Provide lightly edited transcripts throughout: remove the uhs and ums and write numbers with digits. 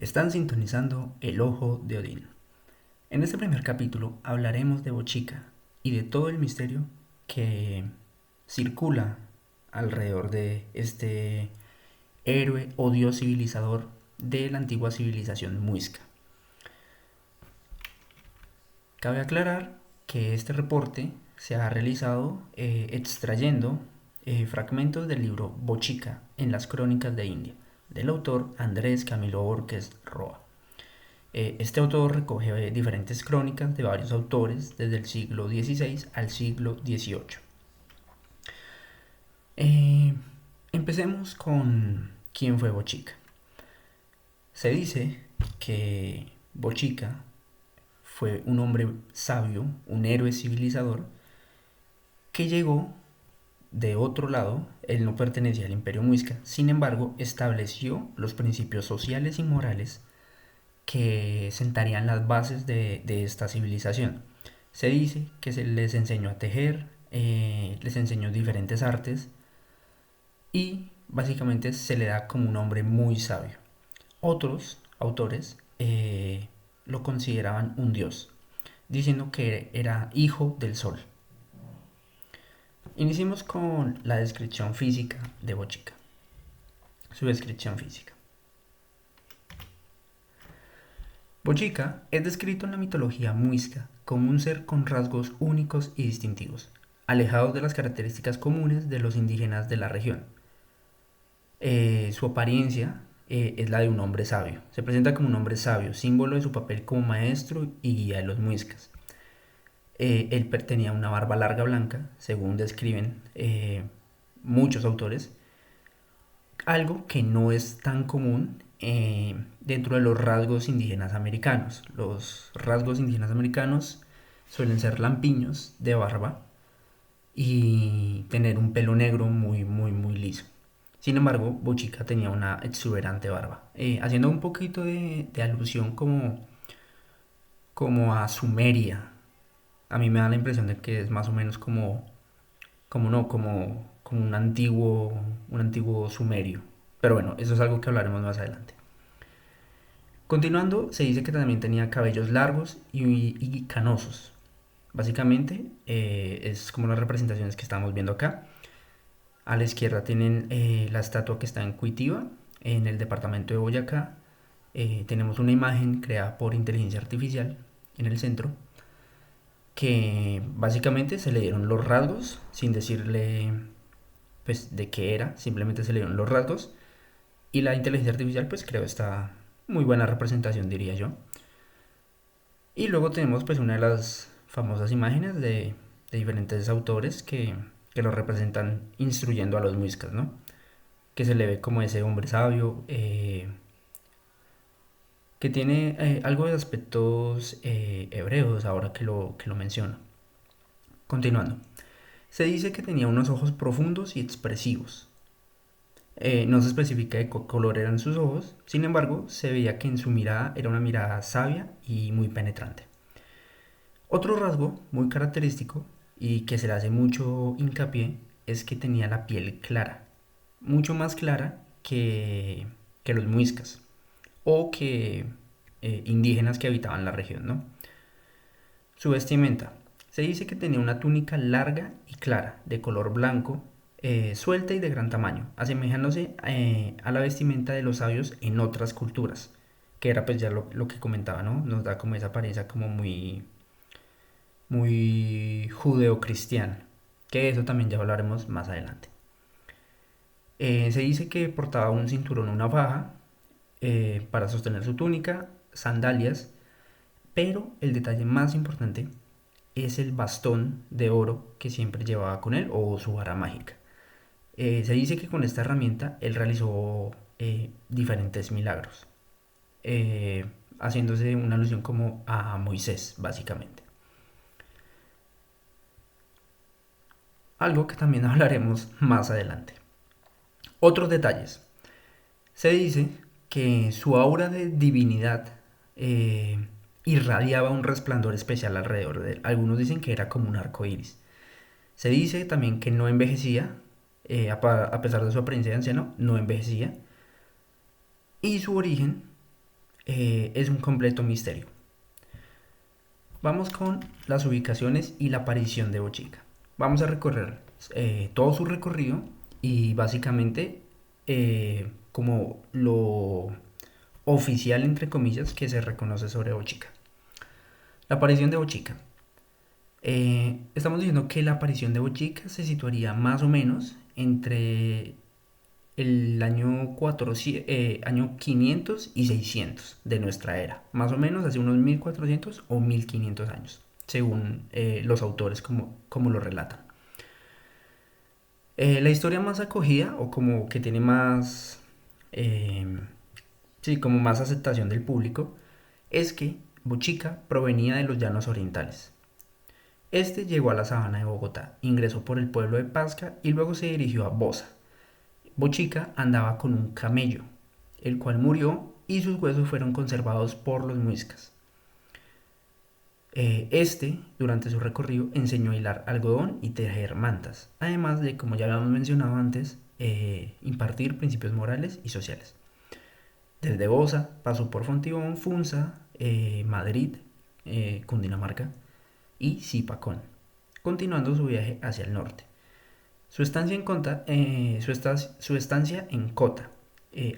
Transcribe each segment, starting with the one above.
Están sintonizando El Ojo de Odín. En este primer capítulo hablaremos de Bochica y de todo el misterio que circula alrededor de este héroe o dios civilizador de la antigua civilización muisca. Cabe aclarar que este reporte se ha realizado extrayendo fragmentos del libro Bochica en las crónicas de India, del autor Andrés Camilo Borges Roa. Este autor recoge diferentes crónicas de varios autores desde el siglo XVI al siglo XVIII. Empecemos con quién fue Bochica. Se dice que Bochica fue un hombre sabio, un héroe civilizador, que llegó de otro lado. Él no pertenecía al Imperio Muisca, sin embargo estableció los principios sociales y morales que sentarían las bases de esta civilización. Se dice que se les enseñó a tejer, les enseñó diferentes artes y básicamente se le da como un hombre muy sabio. Otros autores lo consideraban un dios, diciendo que era hijo del sol. Iniciemos con la descripción física de Bochica. Su descripción física. Bochica es descrito en la mitología muisca como un ser con rasgos únicos y distintivos, alejados de las características comunes de los indígenas de la región. Su apariencia es la de un hombre sabio. Se presenta como un hombre sabio, símbolo de su papel como maestro y guía de los muiscas. Él tenía una barba larga blanca, según describen muchos autores, algo que no es tan común dentro de los rasgos indígenas americanos. Los rasgos indígenas americanos suelen ser lampiños de barba y tener un pelo negro muy liso. Sin embargo, Bochica tenía una exuberante barba, haciendo un poquito de alusión como a Sumeria. A mí me da la impresión de que es más o menos como un antiguo sumerio. Pero bueno, eso es algo que hablaremos más adelante. Continuando, se dice que también tenía cabellos largos y canosos. Básicamente es como las representaciones que estamos viendo acá. A la izquierda tienen la estatua que está en Cuitiba, en el departamento de Boyacá. Tenemos una imagen creada por inteligencia artificial en el centro, que básicamente se le dieron los rasgos sin decirle pues de qué era, simplemente se le dieron los rasgos y la inteligencia artificial pues creó esta muy buena representación, diría yo. Y luego tenemos pues una de las famosas imágenes de diferentes autores que lo representan instruyendo a los muiscas, ¿no? Que se le ve como ese hombre sabio, que tiene algo de aspectos hebreos ahora que lo menciono. Continuando. Se dice que tenía unos ojos profundos y expresivos. No se especifica de qué color eran sus ojos, sin embargo, se veía que en su mirada era una mirada sabia y muy penetrante. Otro rasgo muy característico y que se le hace mucho hincapié es que tenía la piel clara, mucho más clara que los muiscas o que indígenas que habitaban la región, ¿no? Su vestimenta. Se dice que tenía una túnica larga y clara, de color blanco, suelta y de gran tamaño, asemejándose a la vestimenta de los sabios en otras culturas, que era pues ya lo que comentaba, ¿no? Nos da como esa apariencia como muy judeocristiana, que eso también ya hablaremos más adelante. Se dice que portaba un cinturón, una faja, para sostener su túnica, sandalias, pero el detalle más importante es el bastón de oro que siempre llevaba con él o su vara mágica. Se dice que con esta herramienta él realizó diferentes milagros, eh, haciéndose una alusión como a Moisés, básicamente. Algo que también hablaremos más adelante. Otros detalles. Se dice que su aura de divinidad irradiaba un resplandor especial alrededor de él. Algunos dicen que era como un arco iris. Se dice también que no envejecía, a pesar de su apariencia de anciano, no envejecía. Y su origen es un completo misterio. Vamos con las ubicaciones y la aparición de Bochica. Vamos a recorrer todo su recorrido y básicamente como lo oficial, entre comillas, que se reconoce sobre Bochica. La aparición de Bochica. Estamos diciendo que la aparición de Bochica se situaría más o menos entre el año 500 y 600 de nuestra era, más o menos hace unos 1400 o 1500 años, según los autores como lo relatan. La historia más acogida o como que tiene más, eh, sí, como más aceptación del público es que Bochica provenía de los llanos orientales. Este llegó a la sabana de Bogotá, ingresó por el pueblo de Pasca y luego se dirigió a Bosa. Bochica andaba con un camello, el cual murió y sus huesos fueron conservados por los muiscas. Durante su recorrido, enseñó a hilar algodón y tejer mantas, además de, como ya habíamos mencionado antes, impartir principios morales y sociales. Desde Bosa pasó por Fontibón, Funza, Madrid, Cundinamarca y Zipacón, continuando su viaje hacia el norte. Su estancia en Cota.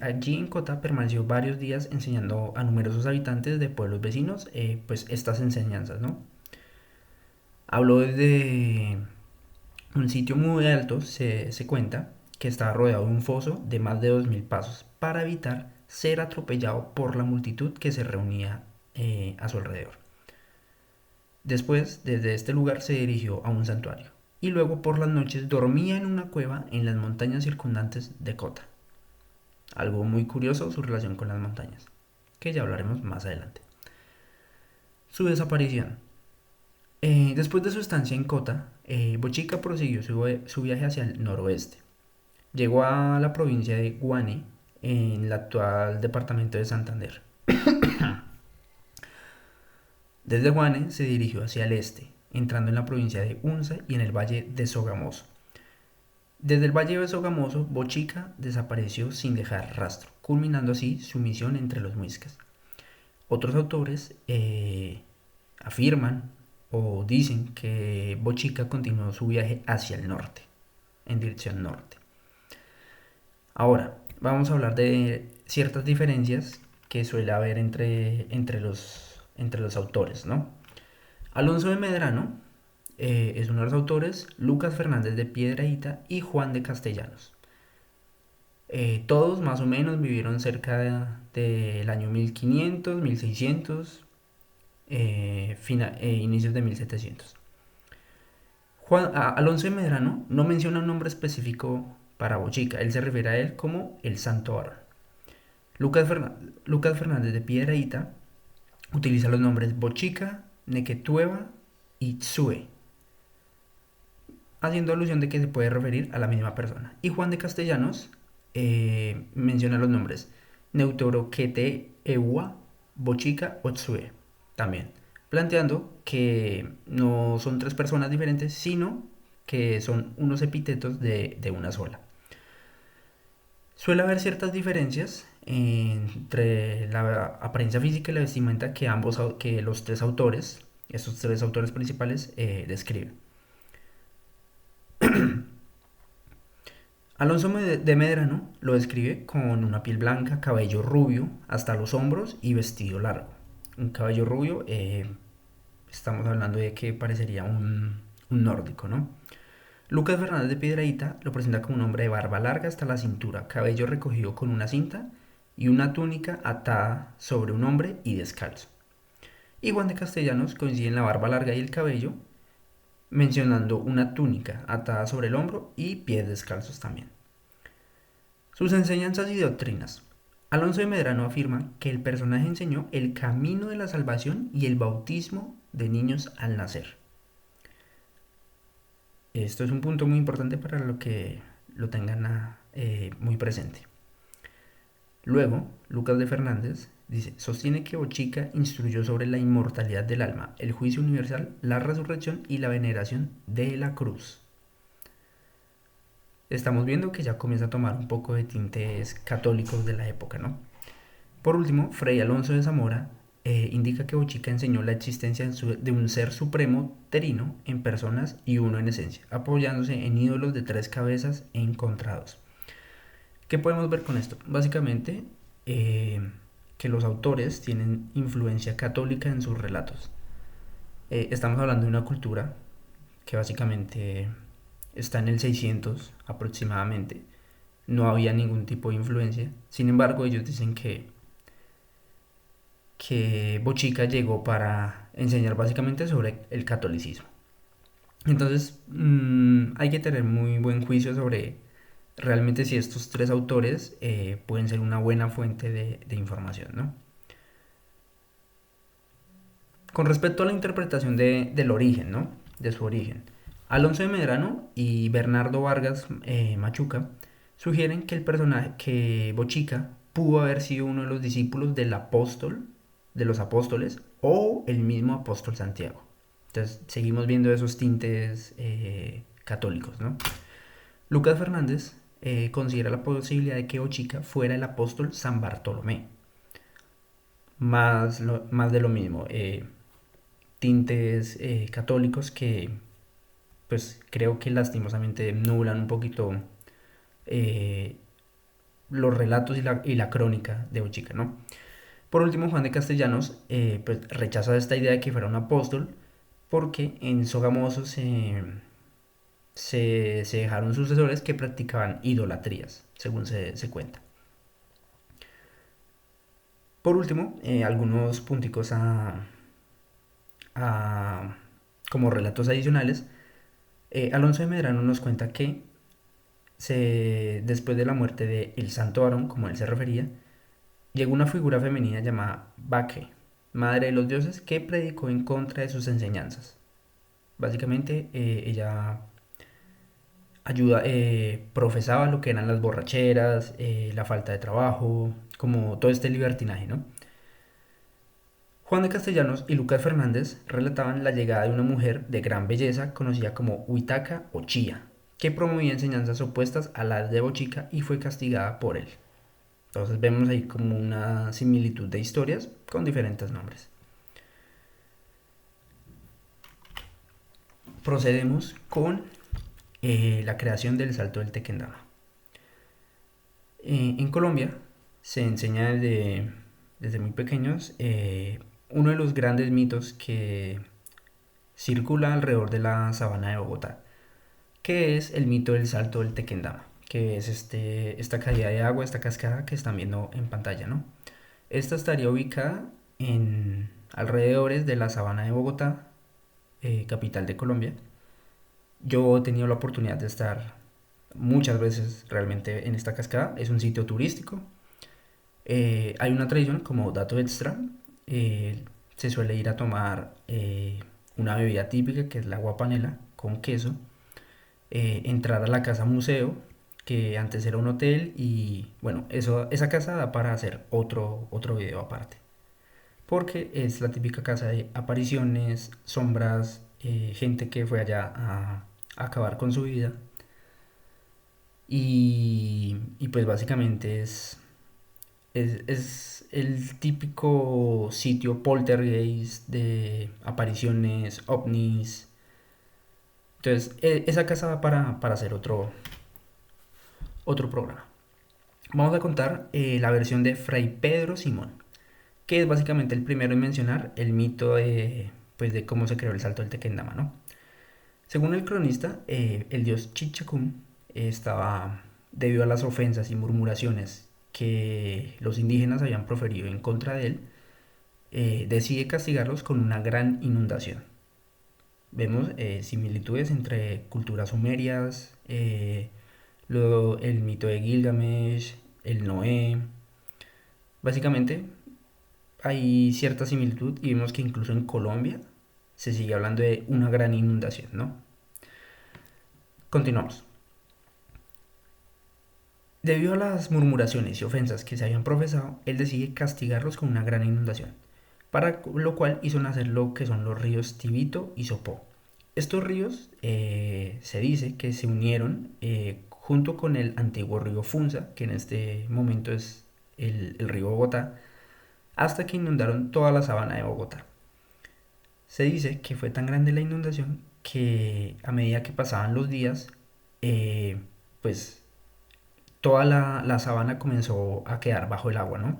Allí en Cota permaneció varios días enseñando a numerosos habitantes de pueblos vecinos pues estas enseñanzas, ¿no? Habló desde un sitio muy alto, se cuenta, que estaba rodeado de un foso de más de 2000 pasos para evitar ser atropellado por la multitud que se reunía a su alrededor. Después, desde este lugar se dirigió a un santuario y luego por las noches dormía en una cueva en las montañas circundantes de Cota. Algo muy curioso su relación con las montañas, que ya hablaremos más adelante. Su desaparición. Después de su estancia en Cota, Bochica prosiguió su viaje hacia el noroeste. Llegó a la provincia de Guane, en el actual departamento de Santander. Desde Guane se dirigió hacia el este, entrando en la provincia de Unza y en el valle de Sogamoso. Desde el valle de Sogamoso, Bochica desapareció sin dejar rastro, culminando así su misión entre los muiscas. Otros autores afirman o dicen que Bochica continuó su viaje hacia el norte, en dirección norte. Ahora, vamos a hablar de ciertas diferencias que suele haber entre los autores, ¿no? Alonso de Medrano es uno de los autores, Lucas Fernández de Piedrahita y Juan de Castellanos. Todos más o menos vivieron cerca del año 1500, 1600, inicios de 1700. Alonso de Medrano no menciona un nombre específico para Bochica, él se refiere a él como el Santo Varón. Lucas Fernández de Piedrahita utiliza los nombres Bochica, Nequetueva y Tsue, haciendo alusión de que se puede referir a la misma persona. Y Juan de Castellanos menciona los nombres Neutoroquete Ewa, Bochica o Tsue también, planteando que no son tres personas diferentes, sino que son unos epítetos de una sola. Suele haber ciertas diferencias entre la apariencia física y la vestimenta que los tres autores, estos tres autores principales, describen. Alonso de Medrano lo describe con una piel blanca, cabello rubio hasta los hombros y vestido largo. Un cabello rubio, estamos hablando de que parecería un nórdico, ¿no? Lucas Fernández de Piedrahita lo presenta como un hombre de barba larga hasta la cintura, cabello recogido con una cinta y una túnica atada sobre un hombre y descalzo. Y Juan de Castellanos coincide en la barba larga y el cabello, mencionando una túnica atada sobre el hombro y pies descalzos también. Sus enseñanzas y doctrinas. Alonso de Medrano afirma que el personaje enseñó el camino de la salvación y el bautismo de niños al nacer. Esto es un punto muy importante para lo que lo tengan muy presente. Luego, Lucas de Fernández dice, sostiene que Bochica instruyó sobre la inmortalidad del alma, el juicio universal, la resurrección y la veneración de la cruz. Estamos viendo que ya comienza a tomar un poco de tintes católicos de la época, ¿no? Por último, Fray Alonso de Zamora indica que Bochica enseñó la existencia de un ser supremo terino en personas y uno en esencia, apoyándose en ídolos de tres cabezas e encontrados. ¿Qué podemos ver con esto? Básicamente, eh, que los autores tienen influencia católica en sus relatos. Estamos hablando de una cultura que básicamente está en el 600 aproximadamente. No había ningún tipo de influencia. Sin embargo, ellos dicen que Bochica llegó para enseñar básicamente sobre el catolicismo. Entonces, hay que tener muy buen juicio sobre realmente si estos tres autores pueden ser una buena fuente de información, ¿no? Con respecto a la interpretación del origen, ¿no? De su origen. Alonso de Medrano y Bernardo Vargas Machuca sugieren que el personaje, que Bochica pudo haber sido uno de los discípulos del apóstol, de los apóstoles, o el mismo apóstol Santiago. Entonces, seguimos viendo esos tintes católicos, ¿no? Lucas Fernández considera la posibilidad de que Bochica fuera el apóstol San Bartolomé. Más de lo mismo. Tintes católicos que pues creo que lastimosamente nublan un poquito eh, los relatos y la crónica de Bochica, ¿no? Por último, Juan de Castellanos pues rechaza esta idea de que fuera un apóstol porque en Sogamoso se dejaron sucesores que practicaban idolatrías, según se cuenta. Por último, algunos punticos a- como relatos adicionales. Alonso de Medrano nos cuenta que después de la muerte de el Santo Varón, como él se refería, llegó una figura femenina llamada Baque, madre de los dioses, que predicó en contra de sus enseñanzas. Básicamente, ella profesaba lo que eran las borracheras, la falta de trabajo, como todo este libertinaje, ¿no? Juan de Castellanos y Lucas Fernández relataban la llegada de una mujer de gran belleza conocida como Huitaca o Chía, que promovía enseñanzas opuestas a las de Bochica y fue castigada por él. Entonces vemos ahí como una similitud de historias con diferentes nombres. Procedemos con la creación del salto del Tequendama. En Colombia se enseña desde muy pequeños uno de los grandes mitos que circula alrededor de la sabana de Bogotá, que es el mito del salto del Tequendama, que es esta caída de agua, esta cascada que están viendo en pantalla, ¿no? Esta estaría ubicada en alrededores de la sabana de Bogotá, capital de Colombia. Yo he tenido la oportunidad de estar muchas veces realmente en esta cascada. Es un sitio turístico. Hay una tradición, como dato extra, eh, se suele ir a tomar una bebida típica que es la agua panela con queso, entrar a la casa museo, que antes era un hotel, y bueno, esa casa da para hacer otro video aparte, porque es la típica casa de apariciones, sombras, gente que fue allá a acabar con su vida, y pues básicamente es el típico sitio poltergeist de apariciones, ovnis. Entonces, esa casa va para hacer otro programa. Vamos a contar la versión de Fray Pedro Simón, que es básicamente el primero en mencionar el mito pues, de cómo se creó el salto del Tequendama, ¿no? Según el cronista, el dios Chichacún estaba, debido a las ofensas y murmuraciones que los indígenas habían proferido en contra de él, decide castigarlos con una gran inundación. Vemos similitudes entre culturas sumerias, el mito de Gilgamesh, el Noé. Básicamente hay cierta similitud y vemos que incluso en Colombia se sigue hablando de una gran inundación, ¿no? Continuamos. Debido a las murmuraciones y ofensas que se habían profesado, él decide castigarlos con una gran inundación, para lo cual hizo nacer lo que son los ríos Tibito y Sopó. Estos ríos se dice que se unieron junto con el antiguo río Funza, que en este momento es el río Bogotá, hasta que inundaron toda la sabana de Bogotá. Se dice que fue tan grande la inundación que a medida que pasaban los días, eh, pues toda la sabana comenzó a quedar bajo el agua, ¿no?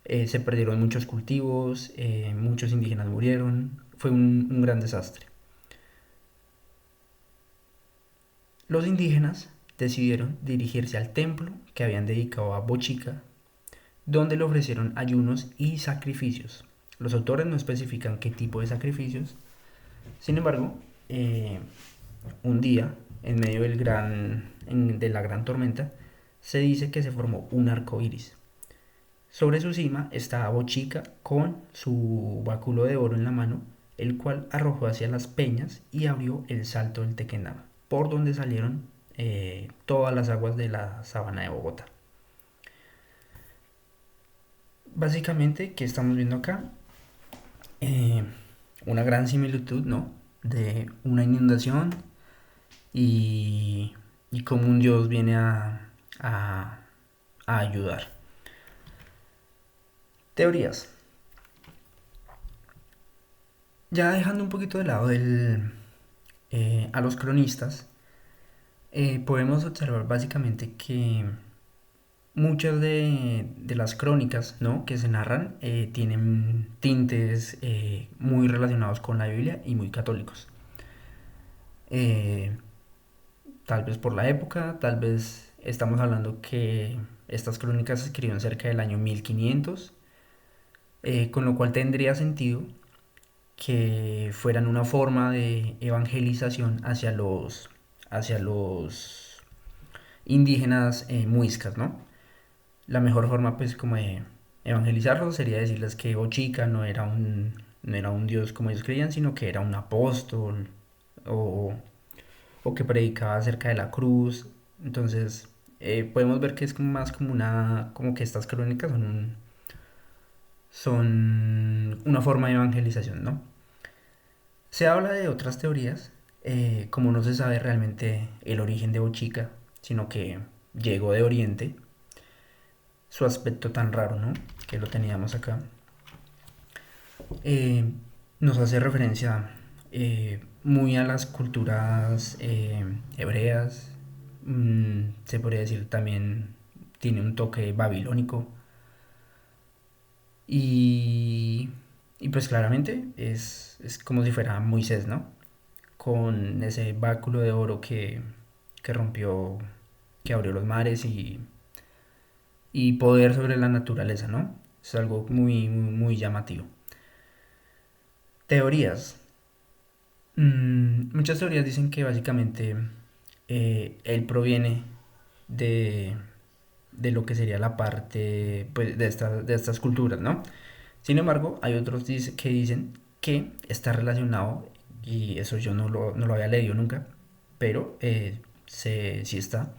Se perdieron muchos cultivos, muchos indígenas murieron, fue un gran desastre. Los indígenas decidieron dirigirse al templo que habían dedicado a Bochica, donde le ofrecieron ayunos y sacrificios. Los autores no especifican qué tipo de sacrificios. Sin embargo, eh, un día, en medio de la gran tormenta, se dice que se formó un arco iris. Sobre su cima estaba Bochica con su báculo de oro en la mano, el cual arrojó hacia las peñas y abrió el salto del Tequendama, por donde salieron todas las aguas de la sabana de Bogotá. Básicamente, ¿qué estamos viendo acá? Eh, una gran similitud, ¿no? De una inundación y, y cómo un dios viene a, a ayudar. Teorías. Ya dejando un poquito de lado a los cronistas, podemos observar básicamente que muchas de las crónicas, ¿no?, que se narran tienen tintes muy relacionados con la Biblia y muy católicos. Eh, Tal vez por la época, tal vez estamos hablando que estas crónicas se escribieron cerca del año 1500, con lo cual tendría sentido que fueran una forma de evangelización hacia los indígenas muiscas, ¿no? La mejor forma, pues, como de evangelizarlos sería decirles que Bochica no era un dios como ellos creían, sino que era un apóstol o, o que predicaba acerca de la cruz. Entonces, podemos ver que es como más como como que estas crónicas son una forma de evangelización, ¿no? Se habla de otras teorías, como no se sabe realmente el origen de Bochica, sino que llegó de Oriente, su aspecto tan raro, ¿no?, que lo teníamos acá, eh, nos hace referencia muy a las culturas hebreas, se podría decir también tiene un toque babilónico y, y pues claramente es como si fuera Moisés, ¿no? Con ese báculo de oro que rompió, que abrió los mares y poder sobre la naturaleza, ¿no? Es algo muy llamativo. Teorías. Muchas teorías dicen que básicamente él proviene de, de lo que sería la parte, pues, de estas culturas, ¿no? Sin embargo, hay otros que dicen que está relacionado, y eso yo no lo había leído nunca, pero sí está,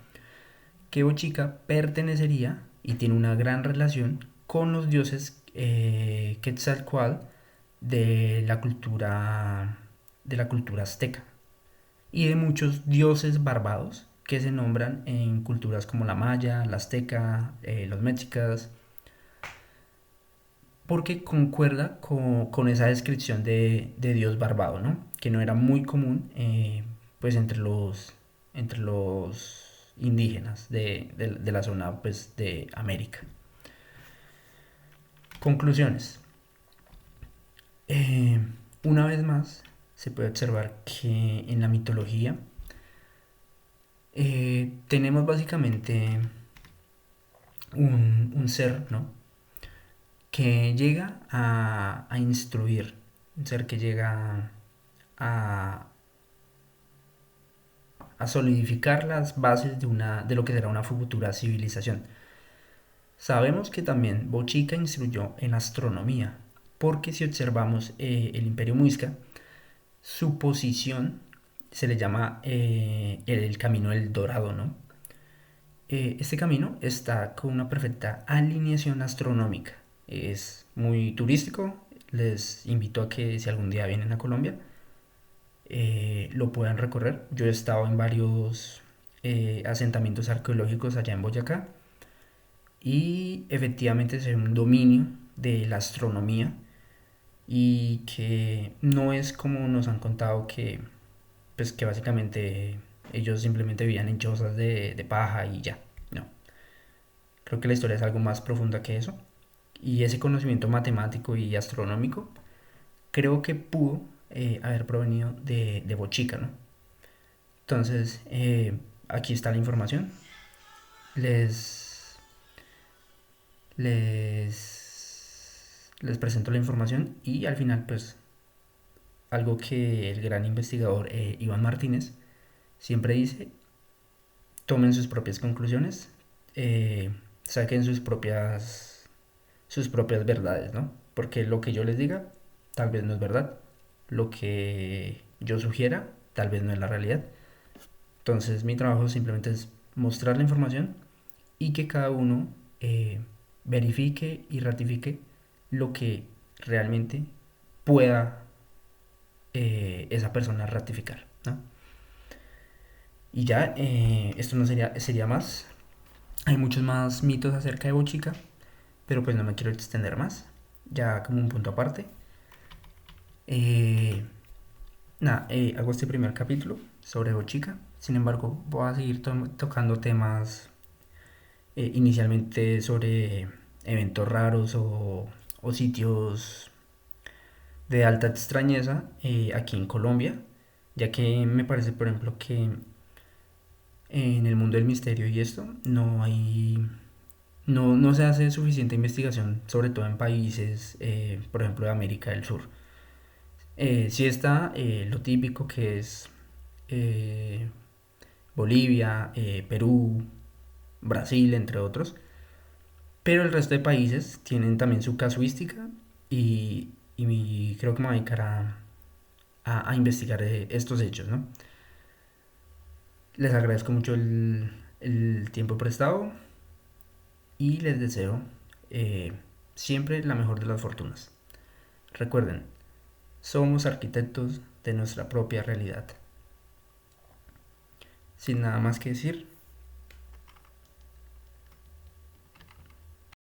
que Bochica pertenecería y tiene una gran relación con los dioses Quetzalcóatl de la cultura azteca y de muchos dioses barbados que se nombran en culturas como la maya, la azteca, los mexicas, porque concuerda con esa descripción de dios barbado, ¿no? Que no era muy común pues entre los indígenas de la zona, pues, de América. Conclusiones. Eh, una vez más, se puede observar que en la mitología tenemos básicamente un ser, ¿no?, que llega a instruir, un ser que llega a, a solidificar las bases de lo que será una futura civilización. Sabemos que también Bochica instruyó en astronomía, porque si observamos el Imperio Muisca, su posición se le llama el camino del dorado, ¿no? Este camino está con una perfecta alineación astronómica. Es muy turístico. Les invito a que si algún día vienen a Colombia, lo puedan recorrer. Yo he estado en varios asentamientos arqueológicos allá en Boyacá y efectivamente es un dominio de la astronomía y que no es como nos han contado que, pues, que básicamente ellos simplemente vivían en chozas de paja y ya. No, creo que la historia es algo más profunda que eso. Y ese conocimiento matemático y astronómico creo que pudo haber provenido de Bochica, ¿no? Entonces, aquí está la información. Les, les presento la información y al final, pues, algo que el gran investigador Iván Martínez siempre dice: tomen sus propias conclusiones, saquen sus propias verdades, ¿no? Porque lo que yo les diga tal vez no es verdad, lo que yo sugiera tal vez no es la realidad. Entonces mi trabajo simplemente es mostrar la información y que cada uno eh, verifique y ratifique lo que realmente pueda esa persona ratificar, ¿no? Y ya, esto no sería más. Hay muchos más mitos acerca de Bochica, pero pues no me quiero extender más. Ya como un punto aparte. Eh, Nada, hago este primer capítulo sobre Bochica. Sin embargo, voy a seguir tocando temas inicialmente sobre eventos raros o sitios de alta extrañeza aquí en Colombia, ya que me parece, por ejemplo, que en el mundo del misterio y esto no se hace suficiente investigación, sobre todo en países, por ejemplo, de América del Sur. Sí está lo típico que es eh, Bolivia, Perú, Brasil, entre otros, pero el resto de países tienen también su casuística y creo que me voy a dedicar a investigar estos hechos, ¿no? Les agradezco mucho el tiempo prestado y les deseo eh, siempre la mejor de las fortunas. Recuerden, somos arquitectos de nuestra propia realidad. Sin nada más que decir,